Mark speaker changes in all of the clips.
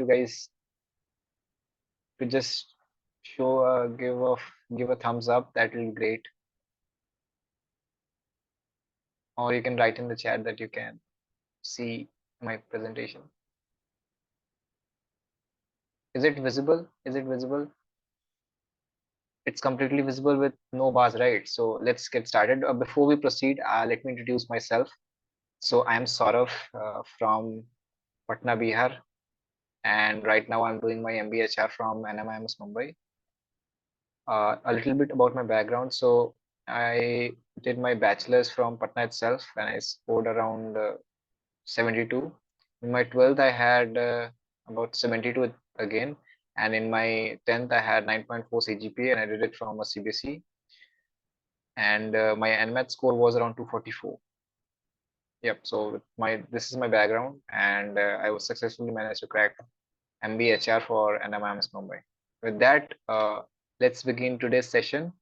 Speaker 1: you guys could just show give a thumbs up, that will be great. Or you can write in the chat that you can see my presentation. Is it visible? Is it visible? It's completely visible with no bars, right? So let's get started. Before we proceed, let me introduce myself. So I am Sourav from Patna, Bihar, and right now I'm doing my MBA HR from NMIMS Mumbai. A little bit about my background. So I did my bachelor's from Patna itself, and I scored around 72. In my 12th, I had about 72 again, and in my 10th, I had 9.4 CGPA, and I did it from a CBSE. And my NMAT score was around 244. Yep. So this is my background, and I was successfully managed to crack MBA HR for NMIMS Mumbai. With that, let's begin today's session,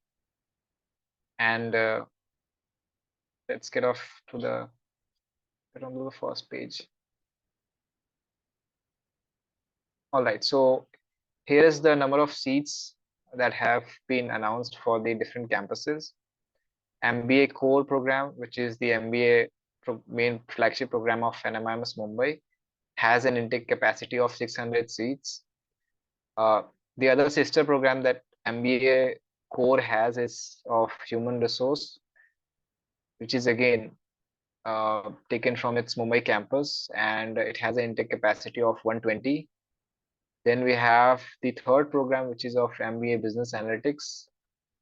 Speaker 1: and let's get onto the first page. All right. So here is the number of seats that have been announced for the different campuses. MBA core program, which is the MBA main flagship program of NMIMS Mumbai, has an intake capacity of 600 seats. The other sister program that MBA core has is of human resource, which is again taken from its Mumbai campus, and it has an intake capacity of 120. Then we have the third program, which is of MBA Business Analytics.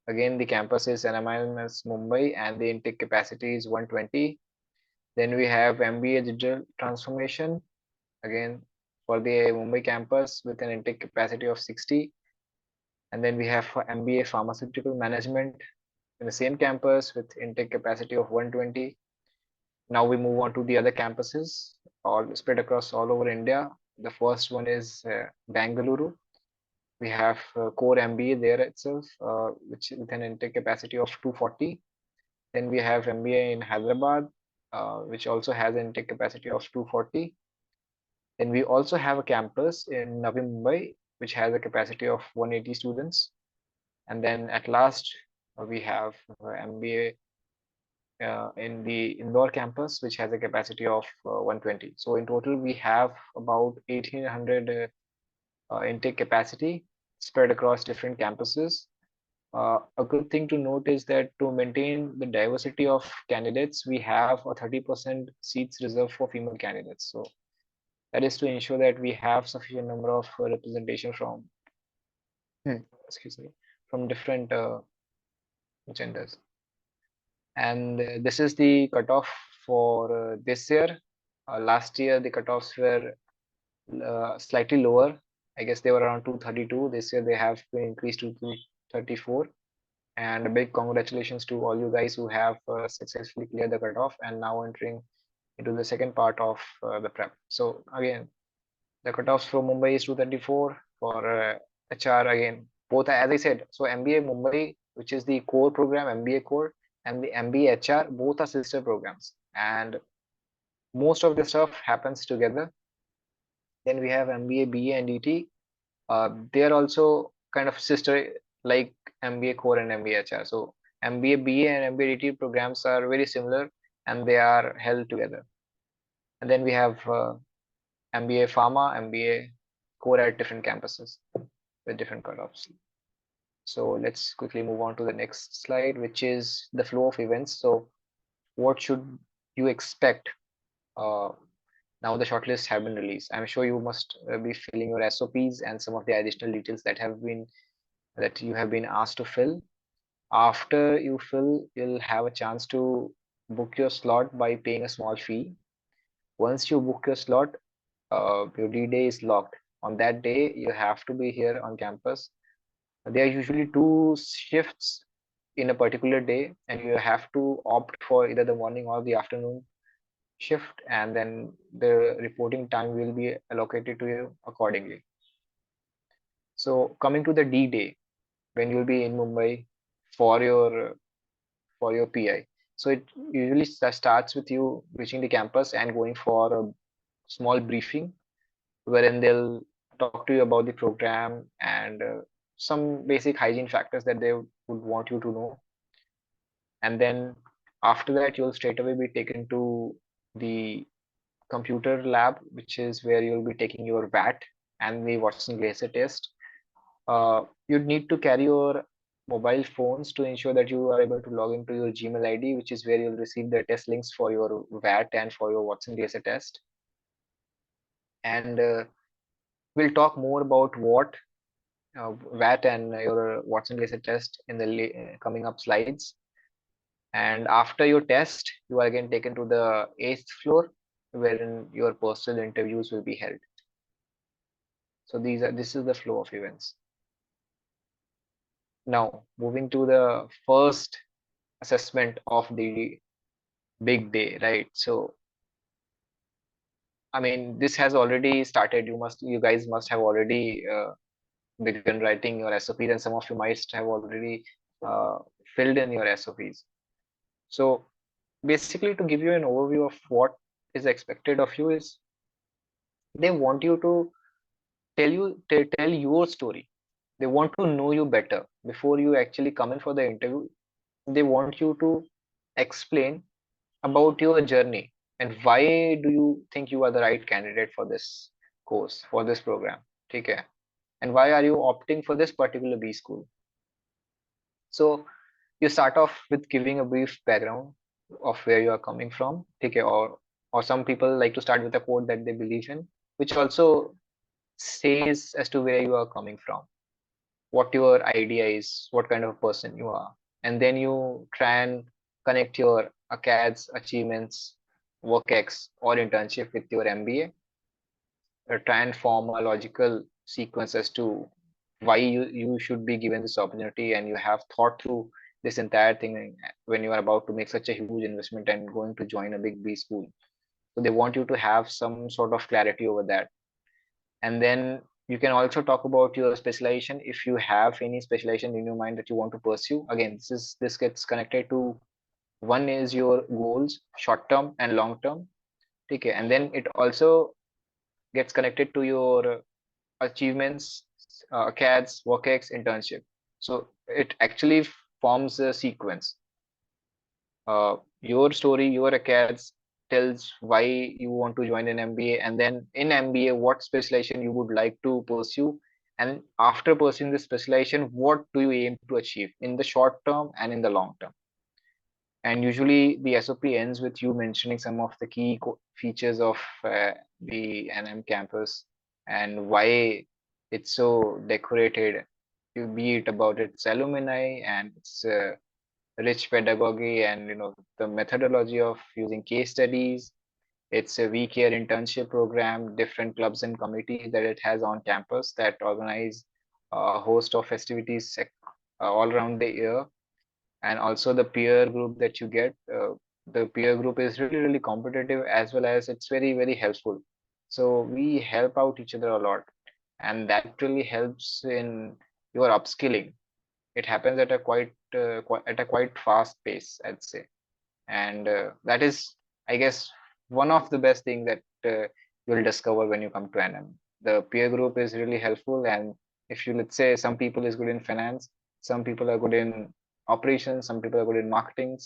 Speaker 1: Again, the campus is NMIMS Mumbai, and the intake capacity is 120. Then we have MBA Digital Transformation, again for the Mumbai campus with an intake capacity of 60. And then we have MBA Pharmaceutical Management in the same campus with intake capacity of 120. Now we move on to the other campuses, all spread across all over India. The first one is Bangalore. We have core MBA there itself, which with an intake capacity of 240. Then we have MBA in Hyderabad, which also has an intake capacity of 240. Then we also have a campus in Navi Mumbai, which has a capacity of 180 students. And then at last, we have MBA in the Indore campus, which has a capacity of 120. So in total, we have about 1,800 intake capacity spread across different campuses. A good thing to note is that to maintain the diversity of candidates, we have a 30% seats reserved for female candidates. So that is to ensure that we have sufficient number of representation from, excuse me, from different genders. And this is the cutoff for this year. Last year, the cutoffs were slightly lower. I guess they were around 232. This year, they have been increased to 234. And a big congratulations to all you guys who have successfully cleared the cutoff and now entering into the second part of the prep. So again, the cutoffs for Mumbai is 234. For HR, again, both, as I said, so MBA Mumbai, which is the core program, MBA core, and the MBA HR, both are sister programs, and most of the stuff happens together. Then we have MBA BA and DT. They are also kind of sister like MBA core and MBA HR. So MBA BA and MBA DT programs are very similar, and they are held together. And then we have MBA Pharma, MBA core at different campuses with different cutoffs. So let's quickly move on to the next slide, which is the flow of events. So what should you expect now the shortlists have been released? I'm sure you must be filling your SOPs and some of the additional details that you have been asked to fill. After you fill, you'll have a chance to book your slot by paying a small fee. Once you book your slot, your D-Day is locked. On that day, you have to be here on campus. There are usually 2 shifts in a particular day, and you have to opt for either the morning or the afternoon shift, and then the reporting time will be allocated to you accordingly. So coming to the D-Day, when you'll be in Mumbai for your PI. So it usually starts with you reaching the campus and going for a small briefing, wherein they'll talk to you about the program and some basic hygiene factors that they would want you to know. And then after that, you'll straight away be taken to the computer lab, which is where you'll be taking your VAT and the Watson Glaser test. You'd need to carry your mobile phones to ensure that you are able to log into your Gmail ID, which is where you'll receive the test links for your VAT and for your Watson Glaser test. And we'll talk more about what VAT and your Watson Glaser test in the coming up slides. And after your test, you are again taken to the 8th floor, wherein your personal interviews will be held. So this is the flow of events. Now, moving to the first assessment of the big day, right? So, I mean, this has already started. You guys must have already begun writing your SOPs, and some of you might have already uh, filled in your SOPs. So, basically, to give you an overview of what is expected of you is they want you to tell your story. They want to know you better before you actually come in for the interview. They want you to explain about your journey and why do you think you are the right candidate for this course, for this program. Okay, and why are you opting for this particular B school? So you start off with giving a brief background of where you are coming from. Okay, or some people like to start with a quote that they believe in, which also says as to where you are coming from, what your idea is, what kind of person you are. And then you try and connect your acads, achievements, work-ex, or internship with your MBA. Try and form a logical sequence as to why you should be given this opportunity, and you have thought through this entire thing when you are about to make such a huge investment and going to join a big B school. So they want you to have some sort of clarity over that. And then you can also talk about your specialization if you have any specialization in your mind that you want to pursue. Again, this gets connected to one is your goals, short term and long term. Okay, and then it also gets connected to your achievements, CADs, WorkX, internship. So it actually forms a sequence. Your story, your acads tells why you want to join an MBA, and then in MBA, what specialization you would like to pursue, and after pursuing the specialization, what do you aim to achieve in the short term and in the long term. And usually the SOP ends with you mentioning some of the key features of the NM campus and why it's so decorated, be it about its alumni and its rich pedagogy and the methodology of using case studies. It's a WeCare internship program, different clubs and committees that it has on campus that organize a host of festivities all around the year, and also the peer group that you get. The peer group is really competitive, as well as it's very helpful. So we help out each other a lot, and that really helps in your upskilling. It happens at a quite fast pace, I'd say. And that is, I guess, one of the best thing that you'll discover when you come to NM. The peer group is really helpful, and if you, let's say, some people is good in finance, some people are good in operations, some people are good in marketing,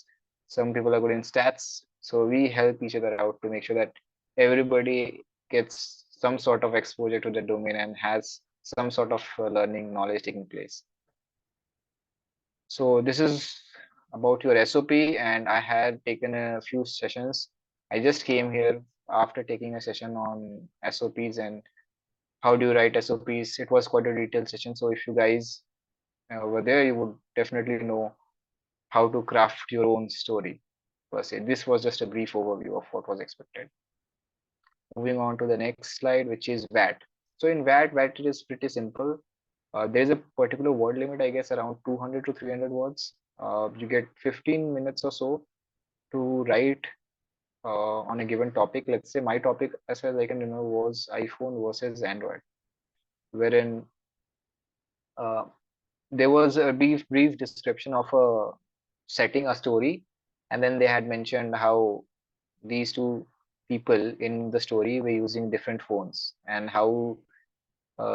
Speaker 1: some people are good in stats. So we help each other out to make sure that everybody gets some sort of exposure to the domain and has some sort of learning knowledge taking place. So this is about your SOP, and I had taken a few sessions. I just came here after taking a session on SOPs and how do you write SOPs. It was quite a detailed session. So if you guys were there, you would definitely know how to craft your own story per se. This was just a brief overview of what was expected. Moving on to the next slide, which is VAT. So in VAT it is pretty simple. There's a particular word limit, I guess, around 200 to 300 words. You get 15 minutes or so to write on a given topic. Let's say my topic, as far as I can remember, was iPhone versus Android, wherein uh, there was a brief description of setting a story, and then they had mentioned how these two people in the story were using different phones and how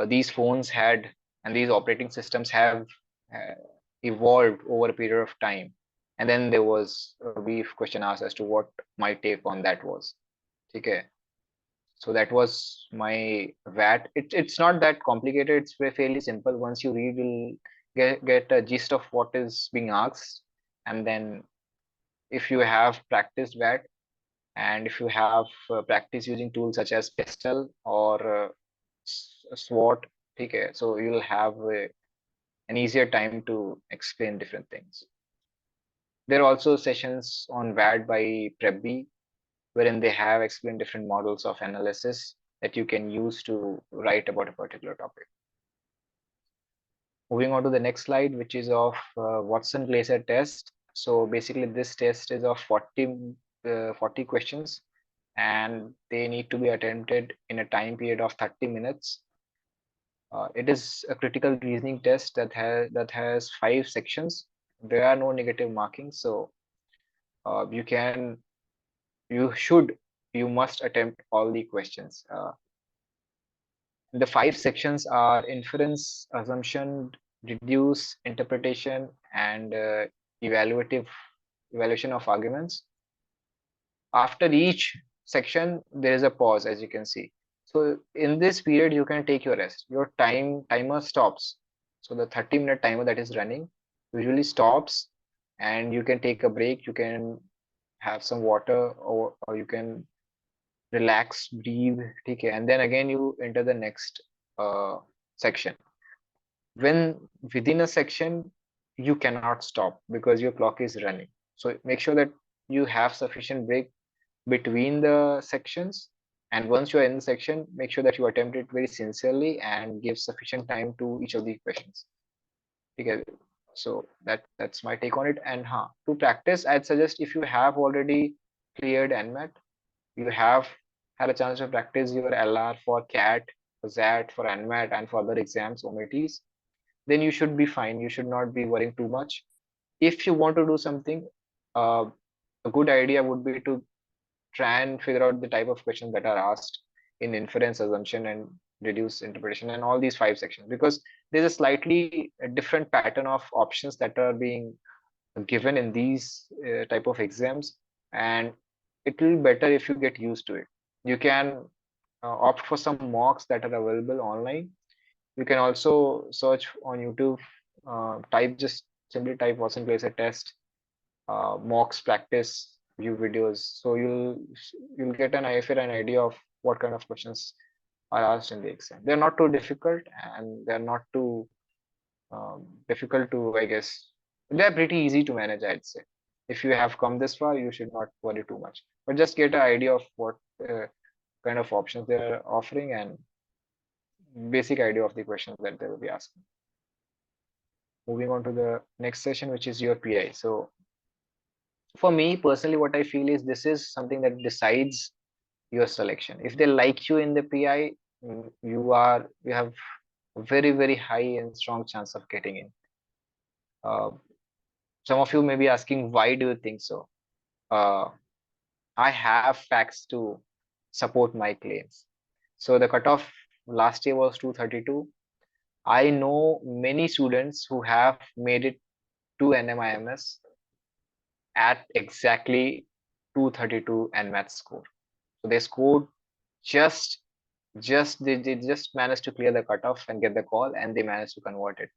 Speaker 1: these phones had and these operating systems have uh, evolved over a period of time. And then there was a brief question asked as to what my take on that was. Okay. So that was my VAT. It's not that complicated. It's fairly simple. Once you read, you'll get a gist of what is being asked. And then if you have practiced VAT, and if you have practice using tools such as Pestle or SWOT, okay, so you'll have an easier time to explain different things. There are also sessions on VAT by PrepBee, wherein they have explained different models of analysis that you can use to write about a particular topic. Moving on to the next slide, which is of Watson-Glaser test. So basically this test is of 40 questions, and they need to be attempted in a time period of 30 minutes. It is a critical reasoning test that has 5 sections. There are no negative markings, so you must attempt all the questions. The 5 sections are inference, assumption, deduce, interpretation, and evaluation of arguments. After each section, there is a pause, as you can see. So in this period, you can take your rest. Your timer stops. So the 30-minute timer that is running usually stops, and you can take a break. You can have some water, or you can relax, breathe, okay, and then again you enter the next section. When within a section, you cannot stop because your clock is running. So make sure that you have sufficient break between the sections, and once you are in the section, make sure that you attempt it very sincerely and give sufficient time to each of the questions. Okay, so that's my take on it. And to practice, I'd suggest, if you have already cleared NMAT, you have had a chance to practice your LR for CAT, for ZAT, for NMAT, and for other exams, OMTs, then you should be fine. You should not be worrying too much. If you want to do something, a good idea would be to try and figure out the type of questions that are asked in inference, assumption, and deduce, interpretation, and all these 5 sections, because there's a slightly different pattern of options that are being given in these type of exams, and it will be better if you get used to it. You can opt for some mocks that are available online. You can also search on YouTube, simply type Watson-Glaser test, mocks practice, view videos. So you'll get an idea of what kind of questions are asked in the exam. They're not too difficult, and they're not too difficult to, I guess. They're pretty easy to manage, I'd say. If you have come this far, you should not worry too much, but just get an idea of what kind of options they're offering and basic idea of the questions that they will be asking. Moving on to the next session, which is your PI. So for me personally, what I feel is this is something that decides your selection. If they like you in the PI, you have a very, very high and strong chance of getting in. Some of you may be asking, why do you think so? I have facts to support my claims. So the cutoff last year was 232. I know many students who have made it to NMIMS at exactly 232 NMAT score. So they scored just they just managed to clear the cutoff and get the call, and they managed to convert it.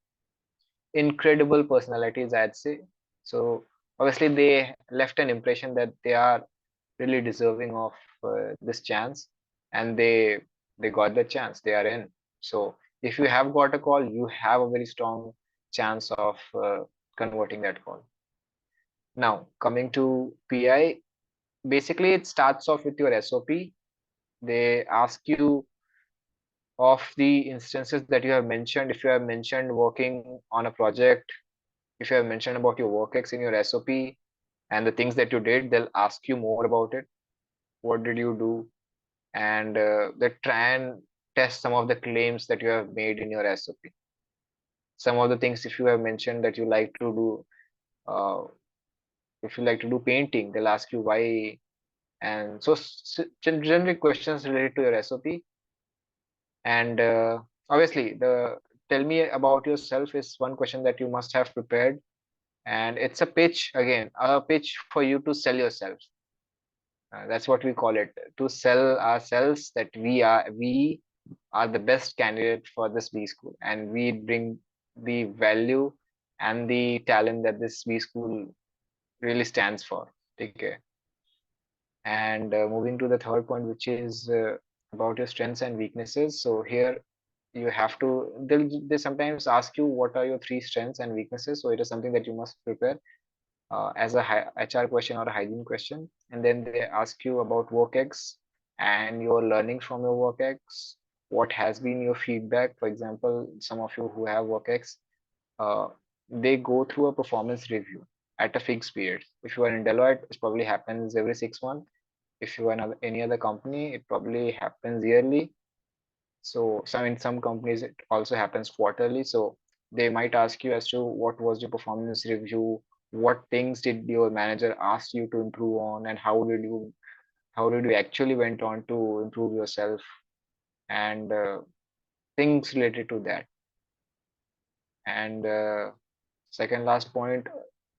Speaker 1: Incredible personalities, I'd say. So obviously they left an impression that they are really deserving of this chance, and they got the chance. They are in. So if you have got a call, you have a very strong chance of converting that call. Now coming to PI, basically it starts off with your SOP. They ask you of the instances that you have mentioned. If you have mentioned working on a project, if you have mentioned about your work-ex in your SOP and the things that you did, they'll ask you more about it. What did you do? And they try and test some of the claims that you have made in your SOP. Some of the things, if you have mentioned that you like to do, if you like to do painting, they'll ask you why. And so generic questions related to your SOP. And obviously the tell me about yourself is one question that you must have prepared, and it's a pitch, again a pitch for you to sell yourself. That's what we call it, to sell ourselves that we are the best candidate for this B school, and we bring the value and the talent that this B school really stands for. Okay. And moving to the third point, which is about your strengths and weaknesses. So here you have to, they sometimes ask you what are your three strengths and weaknesses. So it is something that you must prepare as a HR question or a hygiene question. And then they ask you about work X and your learnings from your work X. What has been your feedback? For example, some of you who have work X, uh, they go through a performance review at a fixed period. If you are in Deloitte, it probably happens every 6 months. If you are in any other company, it probably happens yearly. So some in some companies it also happens quarterly. So they might ask you as to what was your performance review, what things did your manager ask you to improve on, and how did you actually went on to improve yourself, and things related to that. And second last point,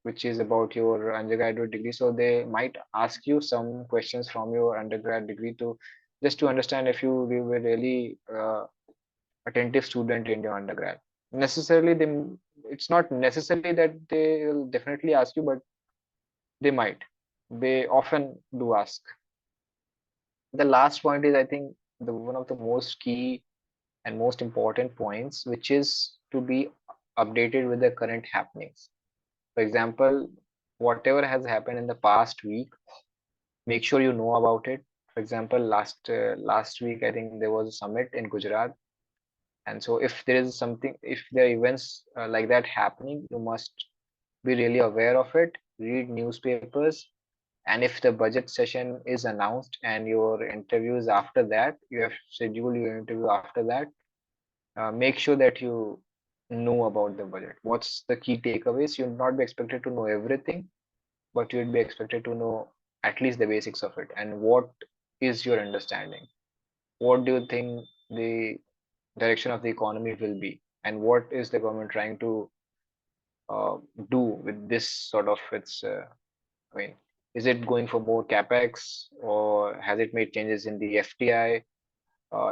Speaker 1: which is about your undergraduate degree. So they might ask you some questions from your undergrad degree to just to understand if you were really attentive student in your undergrad. Necessarily, it's not necessarily that they will definitely ask you, but they might. They often do ask. The last point is, I think, the one of the most key and most important points, which is to be updated with the current happenings. For example, whatever has happened in the past week, make sure you know about it. For example, last week, I think there was a summit in Gujarat, and so if there is something, if there are events like that happening, you must be really aware of it. Read newspapers, and if the budget session is announced and your interviews after that, you have scheduled your interview after that, make sure that you know about the budget. What's the key takeaways? You'll not be expected to know everything, but you'd be expected to know at least the basics of it. And what is your understanding? What do you think the direction of the economy will be? And what is the government trying to uh, do with this sort of its, I mean, is it going for more capex, or has it made changes in the FDI?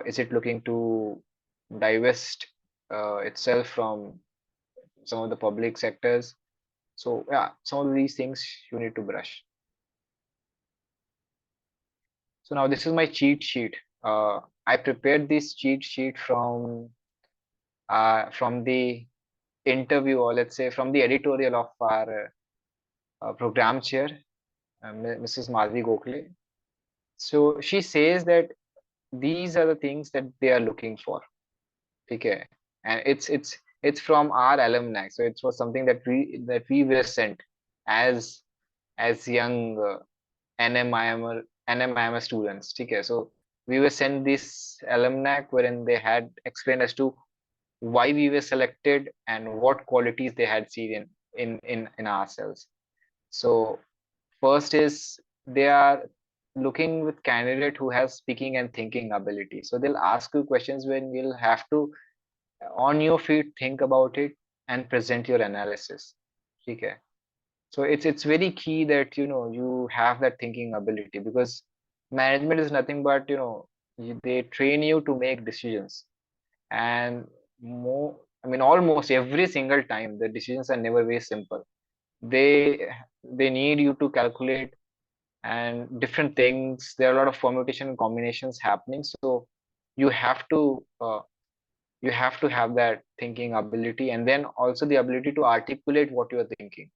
Speaker 1: Is it looking to divest itself from some of the public sectors? So yeah, some of these things you need to brush. So now this is my cheat sheet. I prepared this cheat sheet from the interview, or let's say from the editorial of our program chair, Mrs. Madhvi Gokhale. So she says that these are the things that they are looking for. Okay, and it's from our alumni. So it was something that we were sent as young NMIMS students. Okay, so we were sent this alumni wherein they had explained as to why we were selected and what qualities they had seen in ourselves. So first is they are looking with candidate who has speaking and thinking ability. So they'll ask you questions when you'll have to on your feet think about it and present your analysis. Okay. So it's very key that you have that thinking ability, because management is nothing but they train you to make decisions, and more, I mean, almost every single time the decisions are never very simple. They need you to calculate and different things. There are a lot of permutation and combinations happening, so you have to have that thinking ability, and then also the ability to articulate what you are thinking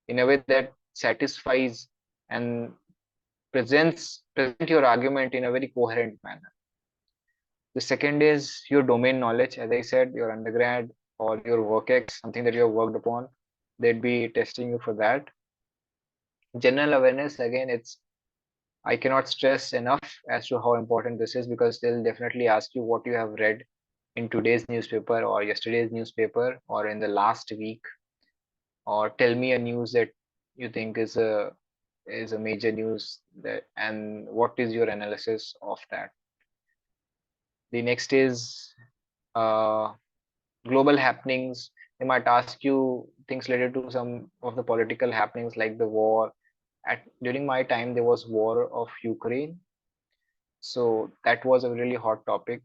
Speaker 1: in a way that satisfies and present your argument in a very coherent manner. The second is your domain knowledge. As I said, your undergrad or your work ex, something that you have worked upon, they'd be testing you for that. General awareness, again, I cannot stress enough as to how important this is, because they'll definitely ask you what you have read in today's newspaper or yesterday's newspaper or in the last week, or tell me a news that you think is a major news, that and what is your analysis of that. The next is global happenings. They might ask you things related to some of the political happenings like the war. During my time, there was war of Ukraine, so that was a really hot topic.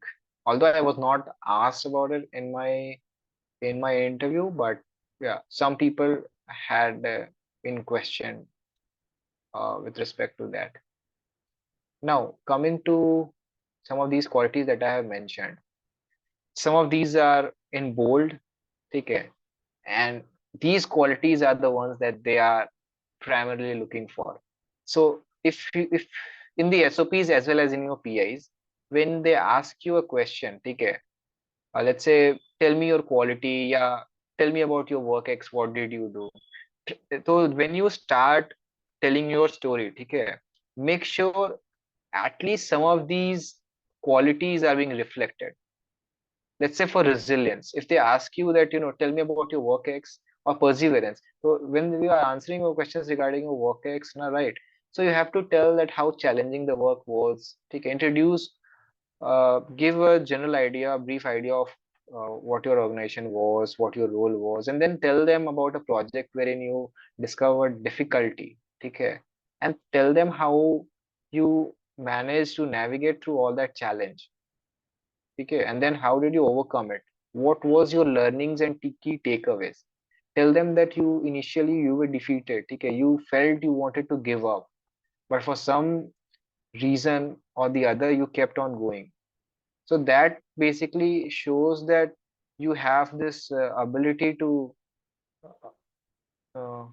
Speaker 1: Although I was not asked about it in my interview, but yeah, some people had been questioned with respect to that. Now, coming to some of these qualities that I have mentioned, some of these are in bold, okay, and these qualities are the ones that they are primarily looking for. So if in the SOPs as well as in your PIs, when they ask you a question, okay, let's say tell me your quality, yeah, tell me about your work X, what did you do? So when you start telling your story, okay, make sure at least some of these qualities are being reflected. Let's say for resilience, if they ask you that, tell me about your work X or perseverance. So when you are answering your questions regarding your work X, na, right? So you have to tell that how challenging the work was. Okay, introduce, give a general idea, a brief idea of what your organization was, what your role was, and then tell them about a project wherein you discovered difficulty. Okay, and tell them how you managed to navigate through all that challenge. Okay, and then how did you overcome it? What was your learnings and key takeaways? Tell them that you were defeated. Okay, you felt you wanted to give up, but for some reason or the other, you kept on going. So that basically shows that you have this ability to. Uh,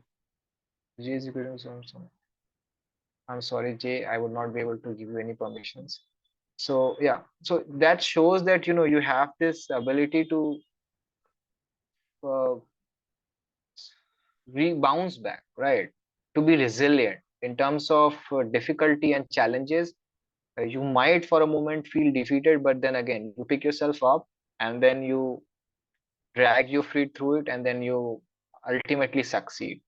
Speaker 1: J is equal to I'm sorry, Jay, I would not be able to give you any permissions. So yeah, so that shows that you have this ability to uh, bounce back, right? To be resilient in terms of difficulty and challenges. You might for a moment feel defeated, but then again, you pick yourself up and then you drag your feet through it, and then you ultimately succeed.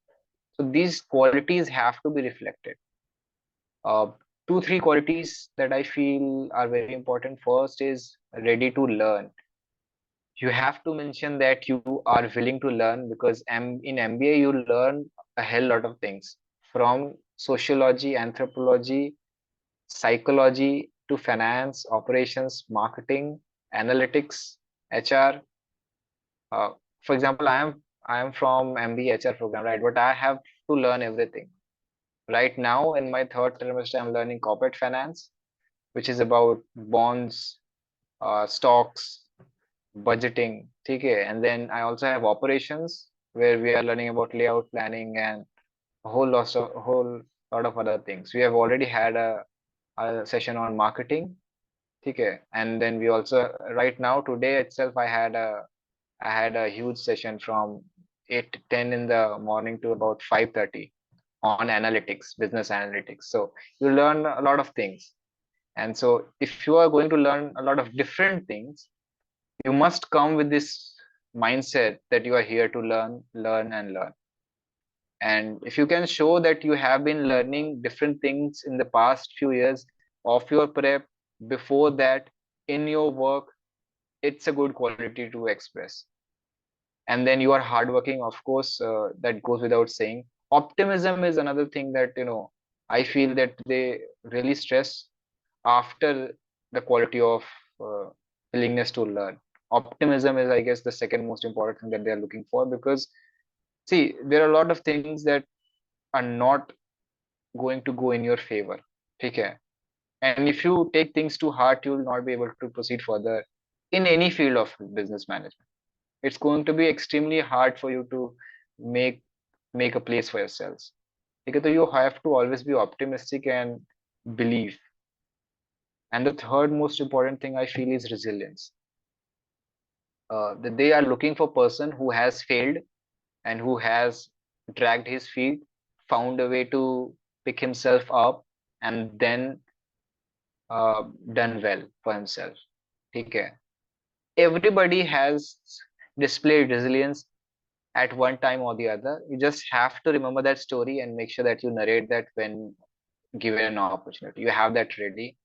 Speaker 1: So these qualities have to be reflected. Uh, Two, three qualities that I feel are very important. First is ready to learn. You have to mention that you are willing to learn, because in MBA you learn a hell lot of things, from sociology, anthropology, psychology to finance, operations, marketing, analytics, HR. Uh, for example, I am from MBA HR program, right? But I have to learn everything. Right now, in my third trimester, I'm learning corporate finance, which is about bonds, stocks, budgeting. Okay, and then I also have operations where we are learning about layout planning and a whole lot of other things. We have already had a session on marketing. Okay, and then we also right now today itself I had a huge session from 8 to 10 in the morning to about 5:30 on analytics, business analytics. So you learn a lot of things. And so if you are going to learn a lot of different things, you must come with this mindset that you are here to learn, learn, and learn. And if you can show that you have been learning different things in the past few years of your prep, before that, in your work, it's a good quality to express. And then you are hardworking, of course, that goes without saying. Optimism is another thing that I feel that they really stress after the quality of uh, willingness to learn. Optimism is, I guess, the second most important thing that they are looking for, because see, there are a lot of things that are not going to go in your favor. Okay, and if you take things too hard, you will not be able to proceed further in any field of business management. It's going to be extremely hard for you to make make a place for yourselves, because you have to always be optimistic and believe. And the third most important thing I feel is resilience. That they are looking for person who has failed and who has dragged his feet, found a way to pick himself up, and then done well for himself. Okay, everybody has displayed resilience at one time or the other. You just have to remember that story and make sure that you narrate that when given an opportunity. You have that ready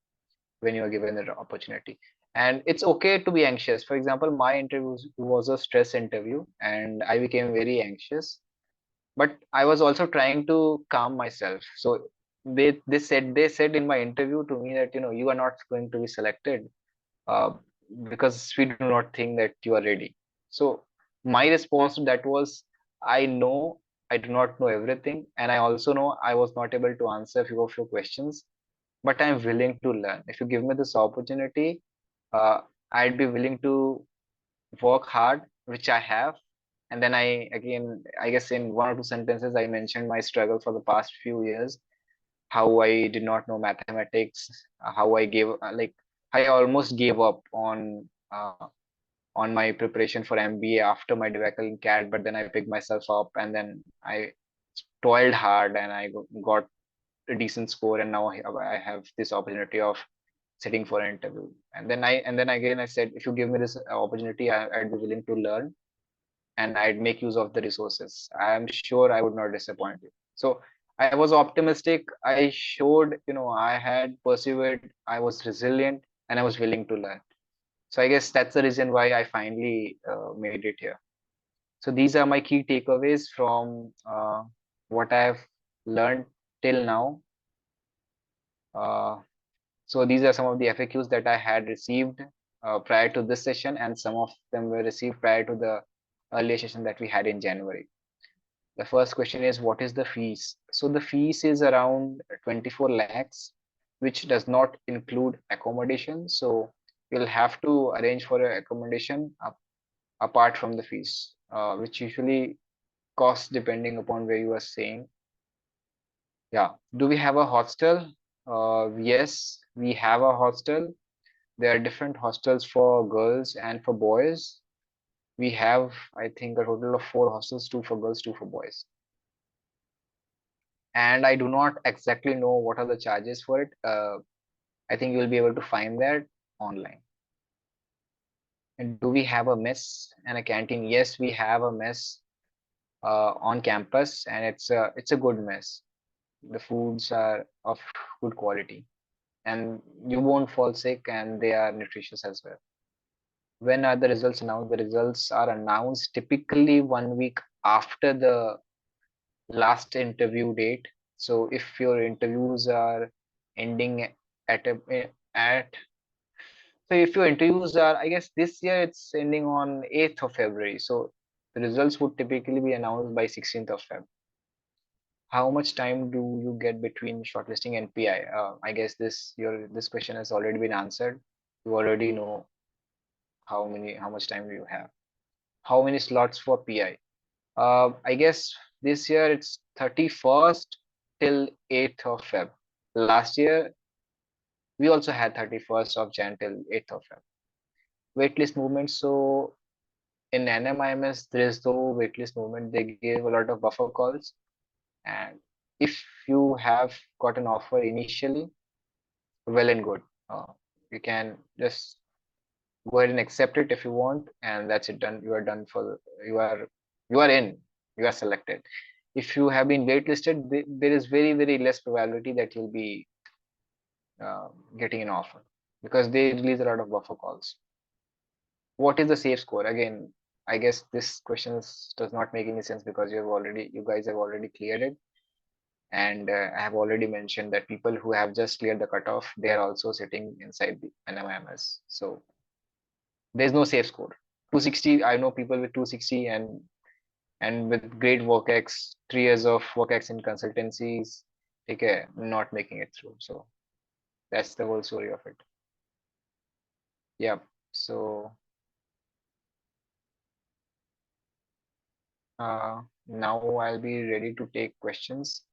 Speaker 1: when you are given an opportunity. And it's okay to be anxious. For example, my interview was a stress interview and I became very anxious, but I was also trying to calm myself. So they said in my interview to me that, you are not going to be selected, uh, because we do not think that you are ready. So my response to that was, I know I do not know everything, and I also know I was not able to answer a few of your questions, but I'm willing to learn. If you give me this opportunity, uh, I'd be willing to work hard, which I have. And then I guess in one or two sentences, I mentioned my struggle for the past few years, how I did not know mathematics, how I almost gave up on my preparation for MBA after my debacle in CAT, but then I picked myself up and then I toiled hard and I got a decent score, and now I have this opportunity of sitting for an interview. And then again I said, if you give me this opportunity, I'd be willing to learn and I'd make use of the resources. I am sure I would not disappoint you. So I was optimistic. I showed, I had persevered, I was resilient, and I was willing to learn. So I guess that's the reason why I finally made it here. So these are my key takeaways from what I've learned till now. Uh, so these are some of the FAQs that I had received prior to this session, and some of them were received prior to the earlier session that we had in January. The first question is, what is the fees? So the fees is around 24 lakhs, which does not include accommodation. So you'll have to arrange for a accommodation apart from the fees, which usually costs depending upon where you are staying. Yeah. Do we have a hostel? Yes, we have a hostel. There are different hostels for girls and for boys. We have, I think, a total of 4 hostels, 2 for girls, 2 for boys. And I do not exactly know what are the charges for it. I think you'll be able to find that online. And do we have a mess and a canteen? Yes, we have a mess on campus, and it's a good mess. The foods are of good quality, and you won't fall sick, and they are nutritious as well. When are the results announced? The results are announced typically 1 week after the last interview date. So if your interviews are ending at so if your interviews are, I guess this year it's ending on 8th of February. So the results would typically be announced by 16th of Feb. How much time do you get between shortlisting and PI? I guess this question has already been answered. You already know how much time do you have. How many slots for PI? I guess this year it's 31st till 8th of Feb. Last year we also had 31st of Jan till 8th of Feb. Waitlist movement. So in NMIMS, there is no waitlist movement. They give a lot of buffer calls. And if you have got an offer initially, well and good. You can just go ahead and accept it if you want, and that's it. Done. You are done for. You are in. You are selected. If you have been waitlisted, there is very less probability that you'll be uh, getting an offer, because they release a lot of buffer calls. What is the safe score? Again, I guess this question does not make any sense, because you guys have already cleared it, and I have already mentioned that people who have just cleared the cutoff, they are also sitting inside the NMIMS. So there's no safe score. 260. I know people with 260 and with great work ex, 3 years of work ex in consultancies, okay, not making it through. So that's the whole story of it. Yeah. So now I'll be ready to take questions.